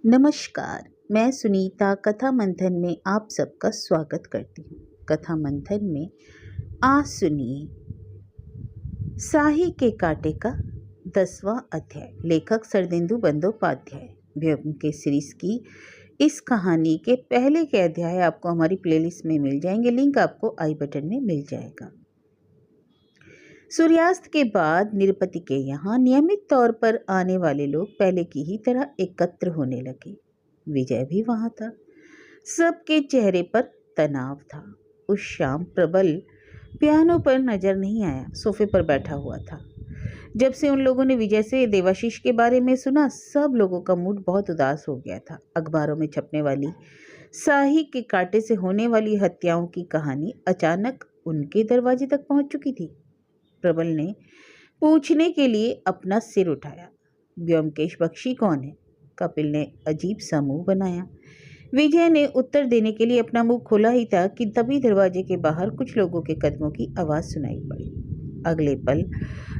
नमस्कार। मैं सुनीता कथा मंथन में आप सबका स्वागत करती हूँ। कथा मंथन में आज सुनिए साही के कांटे का 10वां अध्याय। लेखक शरदिंदु बंदोपाध्याय। ब्योमकेश की इस कहानी के पहले के अध्याय आपको हमारी प्लेलिस्ट में मिल जाएंगे। लिंक आपको आई बटन में मिल जाएगा। सूर्यास्त के बाद निरुपति के यहाँ नियमित तौर पर आने वाले लोग पहले की ही तरह एकत्र होने लगे। विजय भी वहां था। सबके चेहरे पर तनाव था। उस शाम प्रबल पियानो पर नजर नहीं आया, सोफे पर बैठा हुआ था। जब से उन लोगों ने विजय से देवाशीष के बारे में सुना, सब लोगों का मूड बहुत उदास हो गया था। अखबारों में छपने वाली साही के कांटे से होने वाली हत्याओं की कहानी अचानक उनके दरवाजे तक पहुंच चुकी थी। प्रबल ने पूछने के लिए अपना सिर उठाया, ब्योमकेश बख्शी कौन है? कपिल ने अजीब सा मुंह बनाया। विजय ने उत्तर देने के लिए अपना मुंह खोला ही था कि तभी दरवाजे के बाहर कुछ लोगों के कदमों की आवाज सुनाई पड़ी। अगले पल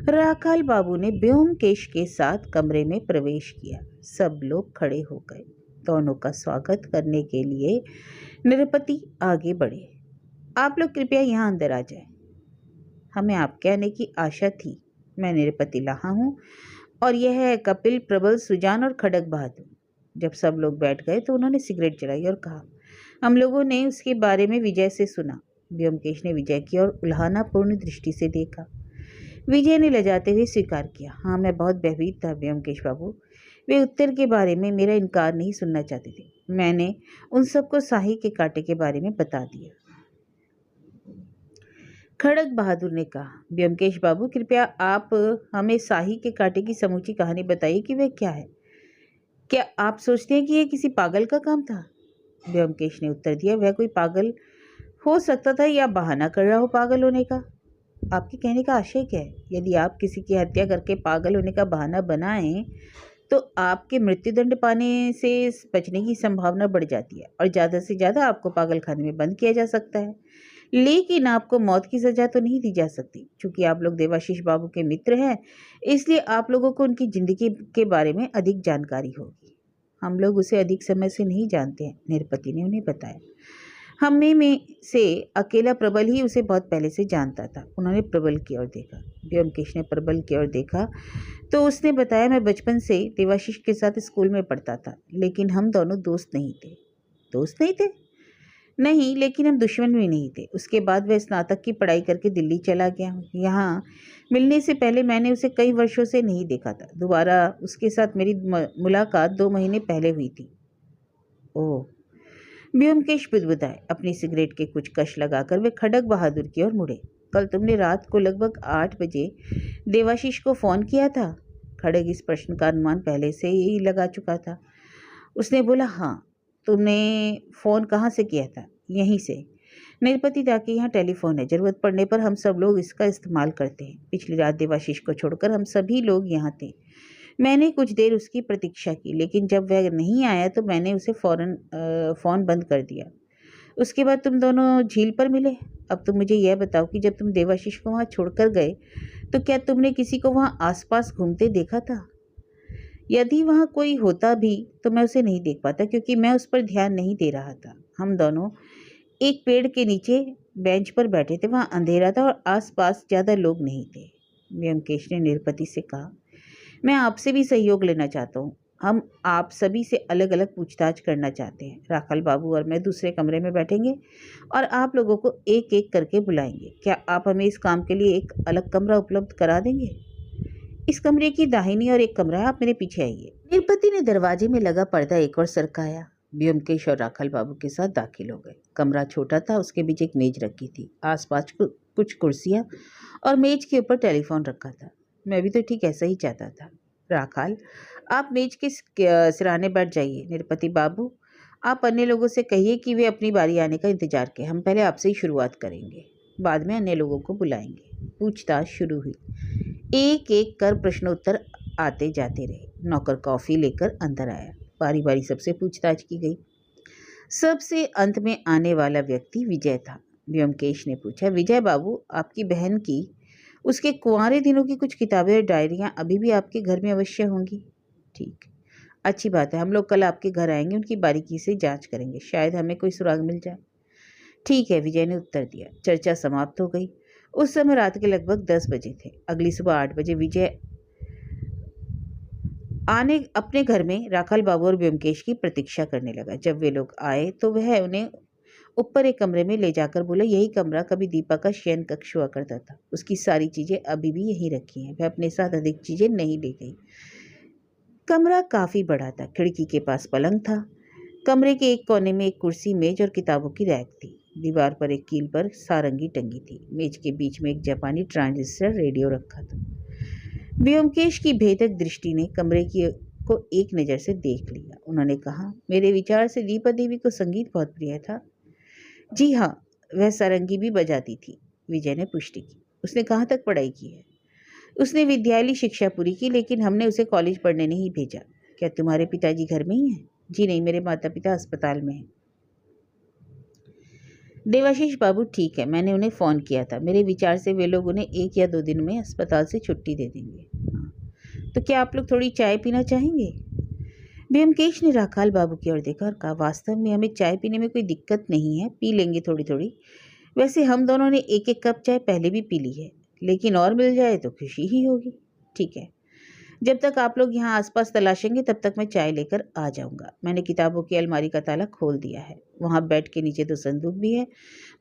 राखाल बाबू ने ब्योमकेश के साथ कमरे में प्रवेश किया। सब लोग खड़े हो गए। दोनों का स्वागत करने के लिए निरुपति आगे बढ़े। आप लोग कृपया यहाँ अंदर आ जाए। हमें आपके आने की आशा थी। मैं निरुपति लाहा हूँ और यह है कपिल, प्रबल, सुजान और खड़ग बहादुर। जब सब लोग बैठ गए तो उन्होंने सिगरेट जलाई और कहा, हम लोगों ने उसके बारे में विजय से सुना। ब्योमकेश ने विजय की ओर उल्हानापूर्ण दृष्टि से देखा। विजय ने लजाते हुए स्वीकार किया, हाँ मैं बहुत भयभीत था ब्योमकेश बाबू। वे उत्तर के बारे में मेरा इनकार नहीं सुनना चाहते थे। मैंने उन सबको साही के कांटे के बारे में बता दिया। खड़ग बहादुर ने कहा, ब्योमकेश बाबू कृपया आप हमें साही के कांटे की समूची कहानी बताइए कि वह क्या है। क्या आप सोचते हैं कि यह किसी पागल का काम था? ब्योमकेश ने उत्तर दिया, वह कोई पागल हो सकता था या बहाना कर रहा हो पागल होने का। आपके कहने का आशय क्या है? यदि आप किसी की हत्या करके पागल होने का बहाना बनाएं तो आपके मृत्युदंड पाने से बचने की संभावना बढ़ जाती है और ज़्यादा से ज़्यादा आपको पागल खाने में बंद किया जा सकता है, लेकिन आपको मौत की सजा तो नहीं दी जा सकती। क्योंकि आप लोग देवाशीष बाबू के मित्र हैं, इसलिए आप लोगों को उनकी जिंदगी के बारे में अधिक जानकारी होगी। हम लोग उसे अधिक समय से नहीं जानते हैं, निरुपति ने उन्हें बताया। हम में से अकेला प्रबल ही उसे बहुत पहले से जानता था। उन्होंने प्रबल की ओर देखा। ब्योमकेश ने प्रबल की ओर देखा तो उसने बताया, मैं बचपन से देवाशीष के साथ स्कूल में पढ़ता था, लेकिन हम दोनों दोस्त नहीं थे। दोस्त नहीं थे? नहीं, लेकिन हम दुश्मन भी नहीं थे। उसके बाद वह स्नातक की पढ़ाई करके दिल्ली चला गया। यहाँ मिलने से पहले मैंने उसे कई वर्षों से नहीं देखा था। दोबारा उसके साथ मेरी मुलाकात 2 महीने पहले हुई थी। ओह, ब्योमकेश बुदबुदाए। अपनी सिगरेट के कुछ कश लगाकर वे खड़ग बहादुर की ओर मुड़े। कल तुमने रात को लगभग 8 बजे देवाशीष को फ़ोन किया था? खड़ग इस प्रश्न का अनुमान पहले से ही लगा चुका था। उसने बोला, हाँ। तुमने फ़ोन कहाँ से किया था? यहीं से। निरुपति दा के यहाँ टेलीफोन है, ज़रूरत पड़ने पर हम सब लोग इसका इस्तेमाल करते हैं। पिछली रात देवाशीष को छोड़कर हम सभी लोग यहाँ थे। मैंने कुछ देर उसकी प्रतीक्षा की, लेकिन जब वह नहीं आया तो मैंने उसे फ़ौरन फ़ोन बंद कर दिया। उसके बाद तुम दोनों झील पर मिले। अब तुम मुझे यह बताओ कि जब तुम देवाशीष को वहाँ छोड़कर गए तो क्या तुमने किसी को वहाँ आसपास घूमते देखा था? यदि वहाँ कोई होता भी तो मैं उसे नहीं देख पाता, क्योंकि मैं उस पर ध्यान नहीं दे रहा था। हम दोनों एक पेड़ के नीचे बेंच पर बैठे थे। वहाँ अंधेरा था और आसपास ज़्यादा लोग नहीं थे। ब्योमकेश ने निरुपति से कहा, मैं आपसे भी सहयोग लेना चाहता हूँ। हम आप सभी से अलग अलग पूछताछ करना चाहते हैं। राखाल बाबू और मैं दूसरे कमरे में बैठेंगे और आप लोगों को एक एक करके बुलाएंगे। क्या आप हमें इस काम के लिए एक अलग कमरा उपलब्ध करा देंगे? इस कमरे की दाहिनी और एक कमरा है, आप मेरे पीछे आइए। निरुपति ने दरवाजे में लगा पर्दा एक और सरकाया। ब्योमकेश और राखाल बाबू के साथ दाखिल हो गए। कमरा छोटा था, उसके बीच एक मेज रखी थी, आसपास कुछ कुर्सियां और मेज के ऊपर टेलीफोन रखा था। मैं भी तो ठीक ऐसा ही चाहता था। राखाल, आप मेज के सिराने बैठ जाइए। निरुपति बाबू, आप अन्य लोगों से कहिए कि वे अपनी बारी आने का इंतजार करें। हम पहले आपसे ही शुरुआत करेंगे, बाद में अन्य लोगों को बुलाएंगे। पूछताछ शुरू हुई। एक एक कर प्रश्नोत्तर आते जाते रहे। नौकर कॉफी लेकर अंदर आया। बारी बारी सबसे पूछताछ की गई। सबसे अंत में आने वाला व्यक्ति विजय था। ब्योमकेश ने पूछा, विजय बाबू, आपकी बहन की उसके कुंवारे दिनों की कुछ किताबें और डायरियां अभी भी आपके घर में अवश्य होंगी? ठीक। अच्छी बात है, हम लोग कल आपके घर आएंगे, उनकी बारीकी से जांच करेंगे, शायद हमें कोई सुराग मिल जाए। ठीक है, विजय ने उत्तर दिया। चर्चा समाप्त हो गई। उस समय रात के लगभग 10 बजे थे। अगली सुबह 8 बजे विजय आने अपने घर में राखाल बाबू और ब्योमकेश की प्रतीक्षा करने लगा। जब वे लोग आए तो वह उन्हें ऊपर एक कमरे में ले जाकर बोला, यही कमरा कभी दीपा का शयन कक्ष हुआ करता था। उसकी सारी चीजें अभी भी यहीं रखी हैं। वह अपने साथ अधिक चीजें नहीं ले गई। कमरा काफी बड़ा था। खिड़की के पास पलंग था। कमरे के एक कोने में एक कुर्सी, मेज और किताबों की रैक थी। दीवार पर एक कील पर सारंगी टंगी थी। मेज के बीच में एक जापानी ट्रांजिस्टर रेडियो रखा था। ब्योमकेश की भेदक दृष्टि ने कमरे को एक नज़र से देख लिया। उन्होंने कहा, मेरे विचार से दीपा देवी को संगीत बहुत प्रिय था। जी हाँ, वह सारंगी भी बजाती थी, विजय ने पुष्टि की। उसने कहाँ तक पढ़ाई की है? उसने विद्यालय शिक्षा पूरी की, लेकिन हमने उसे कॉलेज पढ़ने नहीं भेजा। क्या तुम्हारे पिताजी घर में ही हैं? जी नहीं, मेरे माता पिता अस्पताल में हैं। देवाशीष बाबू ठीक है, मैंने उन्हें फ़ोन किया था। मेरे विचार से वे लोग उन्हें 1 या 2 दिन में अस्पताल से छुट्टी दे देंगे। तो क्या आप लोग थोड़ी चाय पीना चाहेंगे? ब्योमकेश ने राखाल बाबू की ओर देखा और कहा, वास्तव में हमें चाय पीने में कोई दिक्कत नहीं है, पी लेंगे थोड़ी थोड़ी। वैसे हम दोनों ने 1-1 कप चाय पहले भी पी ली है, लेकिन और मिल जाए तो खुशी ही होगी। ठीक है, जब तक आप लोग यहाँ आसपास तलाशेंगे तब तक मैं चाय लेकर आ जाऊंगा। मैंने किताबों की अलमारी का ताला खोल दिया है। वहाँ बेड के नीचे 2 संदूक भी है,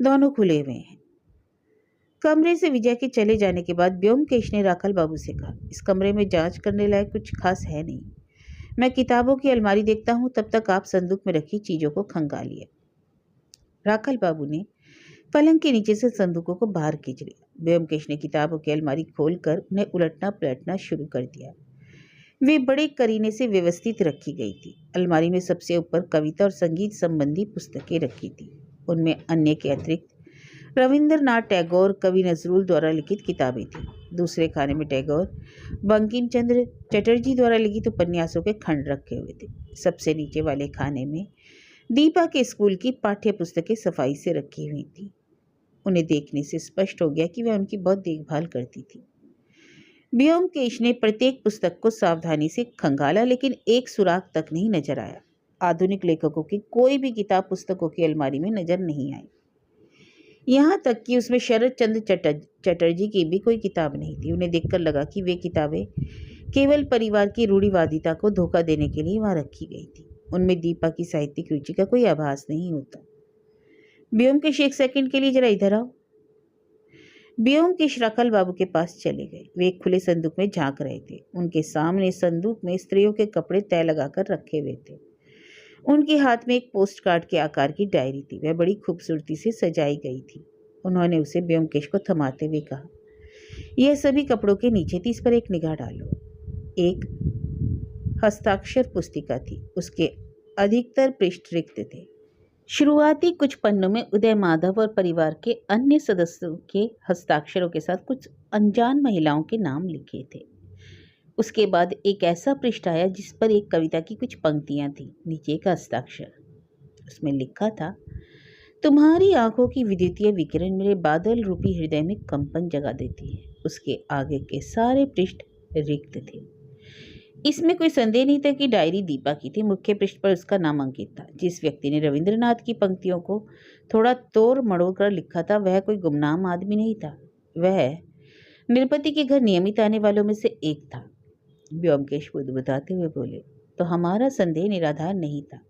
दोनों खुले हुए हैं। कमरे से विजय के चले जाने के बाद ब्योमकेश ने राखाल बाबू से कहा, इस कमरे में जांच करने लायक कुछ खास है नहीं। मैं किताबों की अलमारी देखता हूँ, तब तक आप संदूक में रखी चीज़ों को खंगालिए। राखाल बाबू ने पलंग के नीचे से संदूकों को बाहर खींच लिया। ब्योमकेश ने किताबों की अलमारी खोलकर उन्हें उलटना पलटना शुरू कर दिया। वे बड़े करीने से व्यवस्थित रखी गई थी। अलमारी में सबसे ऊपर कविता और संगीत संबंधी पुस्तकें रखी थी। उनमें अन्य के अतिरिक्त रविंद्रनाथ टैगोर, कवि नजरुल द्वारा लिखित किताबें थीं। दूसरे खाने में टैगोर, बंकिम चंद्र चटर्जी द्वारा लिखित उपन्यासों के खंड रखे हुए थे। सबसे नीचे वाले खाने में दीपा के स्कूल की पाठ्य पुस्तकें सफाई से रखी हुई थी। उन्हें देखने से स्पष्ट हो गया कि वह उनकी बहुत देखभाल करती थी। ब्योमकेश ने प्रत्येक पुस्तक को सावधानी से खंगाला, लेकिन एक सुराग तक नहीं नजर आया। आधुनिक लेखकों की कोई भी किताब पुस्तकों की अलमारी में नजर नहीं आई। यहाँ तक कि उसमें शरद चंद्र चटर्जी की भी कोई किताब नहीं थी। उन्हें देखकर लगा कि वे किताबें केवल परिवार की रूढ़िवादिता को धोखा देने के लिए वहाँ रखी गई थी। उनमें दीपा की साहित्यिक रुचि का कोई आभास नहीं होता। ब्योमकेश, 1 सेकंड के लिए जरा इधर आओ। ब्योमकेश राखाल बाबू के पास चले गए। वे एक खुले संदूक में झांक रहे थे। उनके सामने संदूक में स्त्रियों के कपड़े तय लगाकर रखे हुए थे। उनके हाथ में एक पोस्ट कार्ड के आकार की डायरी थी। वह बड़ी खूबसूरती से सजाई गई थी। उन्होंने उसे ब्योमकेश को थमाते हुए कहा, यह सभी कपड़ों के नीचे थी, इस पर एक निगाह डालो। एक हस्ताक्षर पुस्तिका थी। उसके अधिकतर पृष्ठ रिक्त थे। शुरुआती कुछ पन्नों में उदय माधव और परिवार के अन्य सदस्यों के हस्ताक्षरों के साथ कुछ अनजान महिलाओं के नाम लिखे थे। उसके बाद एक ऐसा पृष्ठ आया जिस पर एक कविता की कुछ पंक्तियां थी। नीचे एक हस्ताक्षर, उसमें लिखा था, तुम्हारी आंखों की विद्युतीय विकिरण मेरे बादल रूपी हृदय में कंपन जगा देती है। उसके आगे के सारे पृष्ठ रिक्त थे। इसमें कोई संदेह नहीं था कि डायरी दीपा की थी। मुख्य पृष्ठ पर उसका नाम अंकित था। जिस व्यक्ति ने रविंद्रनाथ की पंक्तियों को थोड़ा तोड़ मड़ोड़ कर लिखा था, वह कोई गुमनाम आदमी नहीं था। वह नृपति के घर नियमित आने वालों में से एक था। ब्योमकेश बुदबुदाते हुए बोले, तो हमारा संदेह निराधार नहीं था।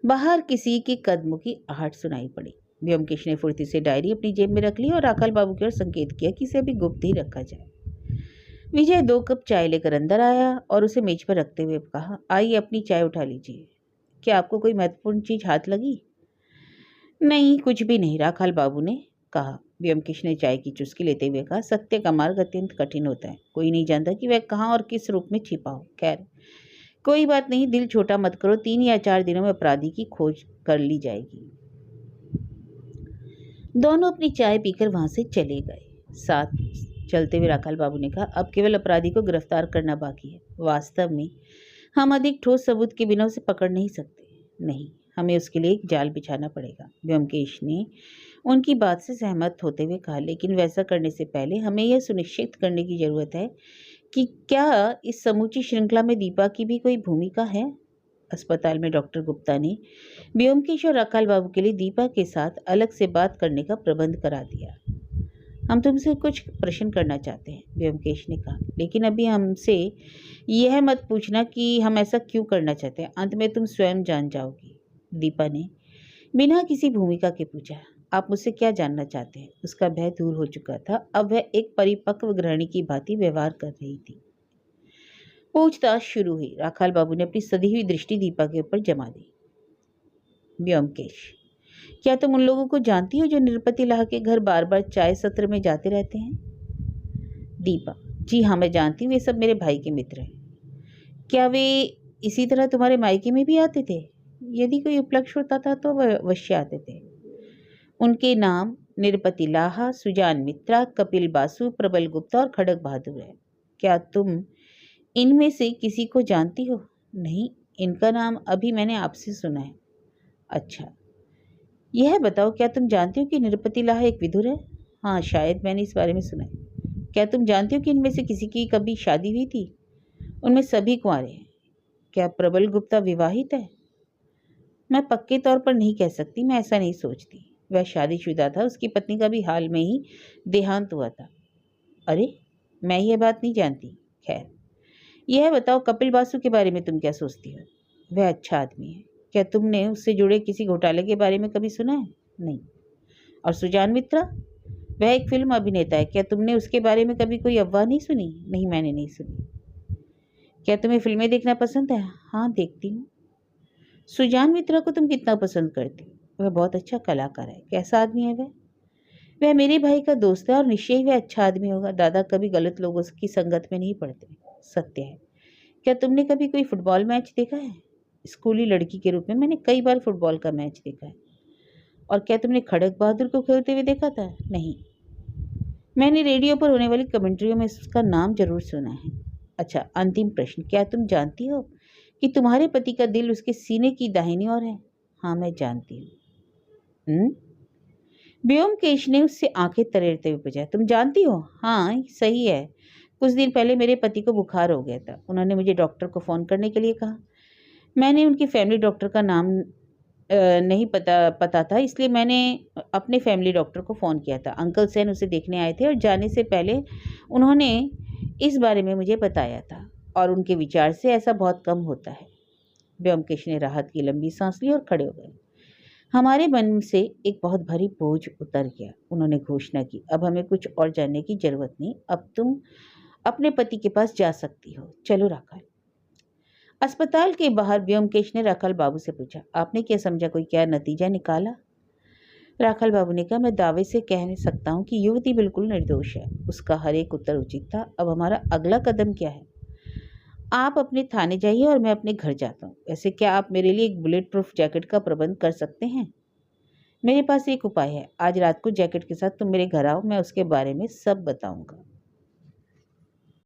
बाहर किसी के कदमों की आहट सुनाई पड़ी। ब्योमकेश ने फुर्ती से डायरी अपनी जेब में रख ली और राखाल बाबू की ओर संकेत किया कि इसे अभी गुप्त ही रखा जाए। विजय 2 कप चाय लेकर अंदर आया और उसे मेज पर रखते हुए कहा, आइए अपनी चाय उठा लीजिए। क्या आपको कोई महत्वपूर्ण चीज हाथ लगी? नहीं, कुछ भी नहीं, राखाल बाबू ने कहा। ब्योमकेश ने चाय की चुस्की लेते हुए कहा, सत्य का मार्ग अत्यंत कठिन होता है। कोई नहीं जानता कि वह कहाँ और किस रूप में छिपा हो। खैर, कोई बात नहीं, दिल छोटा मत करो। 3 या 4 दिनों में अपराधी की खोज कर ली जाएगी। दोनों अपनी चाय पीकर वहां से चले गए। साथ चलते हुए राखाल बाबू ने कहा, अब केवल अपराधी को गिरफ्तार करना बाकी है। वास्तव में हम अधिक ठोस सबूत के बिना उसे पकड़ नहीं सकते। नहीं, हमें उसके लिए एक जाल बिछाना पड़ेगा। ब्योमकेश ने उनकी बात से सहमत होते हुए कहा, लेकिन वैसा करने से पहले हमें यह सुनिश्चित करने की जरूरत है कि क्या इस समूची श्रृंखला में दीपा की भी कोई भूमिका है? अस्पताल में डॉक्टर गुप्ता ने ब्योमकेश और राखाल बाबू के लिए दीपा के साथ अलग से बात करने का प्रबंध करा दिया। हम तुमसे कुछ प्रश्न करना चाहते हैं, ब्योमकेश ने कहा, लेकिन अभी हमसे यह मत पूछना कि हम ऐसा क्यों करना चाहते हैं। अंत में तुम स्वयं जान जाओगी। दीपा ने बिना किसी भूमिका के पूछा, आप मुझसे क्या जानना चाहते हैं? उसका भय दूर हो चुका था। अब वह एक परिपक्व गृहिणी की भांति व्यवहार कर रही थी। पूछताछ शुरू हुई। राखाल बाबू ने अपनी सधी हुई दृष्टि दीपा के ऊपर जमा दी। ब्योमकेश, क्या तुम उन लोगों को जानती हो जो निरुपति लाह के घर बार बार चाय सत्र में जाते रहते हैं? दीपा, जी हाँ, मैं जानती हूँ, वे सब मेरे भाई के मित्र हैं। क्या वे इसी तरह तुम्हारे मायके में भी आते थे? यदि कोई उपलक्ष्य होता था तो वह अवश्य आते थे। उनके नाम निरुपति लाहा, सुजान मित्रा, कपिल बासु, प्रबल गुप्ता और खड़ग बहादुर है। क्या तुम इनमें से किसी को जानती हो? नहीं, इनका नाम अभी मैंने आपसे सुना है। अच्छा, यह बताओ, क्या तुम जानती हो कि निरुपति लाहा एक विधुर है? हाँ, शायद मैंने इस बारे में सुना है। क्या तुम जानती हो कि इनमें से किसी की कभी शादी हुई थी? उनमें सभी कुंवारे हैं। क्या प्रबल गुप्ता विवाहित है? मैं पक्के तौर पर नहीं कह सकती, मैं ऐसा नहीं सोचती। वह शादीशुदा था, उसकी पत्नी का भी हाल में ही देहांत हुआ था। अरे, मैं यह बात नहीं जानती। खैर, यह बताओ, कपिल बासु के बारे में तुम क्या सोचती हो? वह अच्छा आदमी है। क्या तुमने उससे जुड़े किसी घोटाले के बारे में कभी सुना है? नहीं। और सुजान मित्रा? वह एक फिल्म अभिनेता है। क्या तुमने उसके बारे में कभी कोई अफवाह नहीं सुनी? नहीं, मैंने नहीं सुनी। क्या तुम्हें फिल्में देखना पसंद है? हाँ, देखती हूँ। सुजान मित्रा को तुम कितना पसंद करती हो? वह बहुत अच्छा कलाकार है। कैसा आदमी है वह? वह मेरे भाई का दोस्त है और निश्चय ही वह अच्छा आदमी होगा। दादा कभी गलत लोगों की संगत में नहीं पड़ते। सत्य है। क्या तुमने कभी कोई फुटबॉल मैच देखा है? स्कूली लड़की के रूप में मैंने कई बार फुटबॉल का मैच देखा है। और क्या तुमने खड़ग बहादुर को खेलते हुए देखा था? नहीं, मैंने रेडियो पर होने वाली कमेंट्रियों में उसका नाम जरूर सुना है। अच्छा, अंतिम प्रश्न, क्या तुम जानती हो कि तुम्हारे पति का दिल उसके सीने की दाहिनी ओर है? हाँ, मैं जानती हूँ। ब्योमकेश ने उससे आंखें तरेरते हुए पूछा, तुम जानती हो? हाँ, सही है। कुछ दिन पहले मेरे पति को बुखार हो गया था। उन्होंने मुझे डॉक्टर को फ़ोन करने के लिए कहा। मैंने उनकी फैमिली डॉक्टर का नाम नहीं पता था, इसलिए मैंने अपने फैमिली डॉक्टर को फ़ोन किया था। अंकल सेन उसे देखने आए थे और जाने से पहले उन्होंने इस बारे में मुझे बताया था, और उनके विचार से ऐसा बहुत कम होता है। ब्योमकेश ने राहत की लंबी सांस ली और खड़े हो गए। हमारे मन से एक बहुत भारी बोझ उतर गया। उन्होंने घोषणा की, अब हमें कुछ और जानने की जरूरत नहीं। अब तुम अपने पति के पास जा सकती हो। चलो राखाल। अस्पताल के बाहर ब्योमकेश ने राखाल बाबू से पूछा, आपने क्या समझा, कोई क्या नतीजा निकाला? राखाल बाबू ने कहा, मैं दावे से कह सकता हूँ कि युवती बिल्कुल निर्दोष है। उसका हर एक उत्तर उचित था। अब हमारा अगला कदम क्या है? आप अपने थाने जाइए और मैं अपने घर जाता हूँ। वैसे क्या आप मेरे लिए एक बुलेट प्रूफ जैकेट का प्रबंध कर सकते हैं? मेरे पास एक उपाय है। आज रात को जैकेट के साथ तुम मेरे घर आओ, मैं उसके बारे में सब बताऊंगा।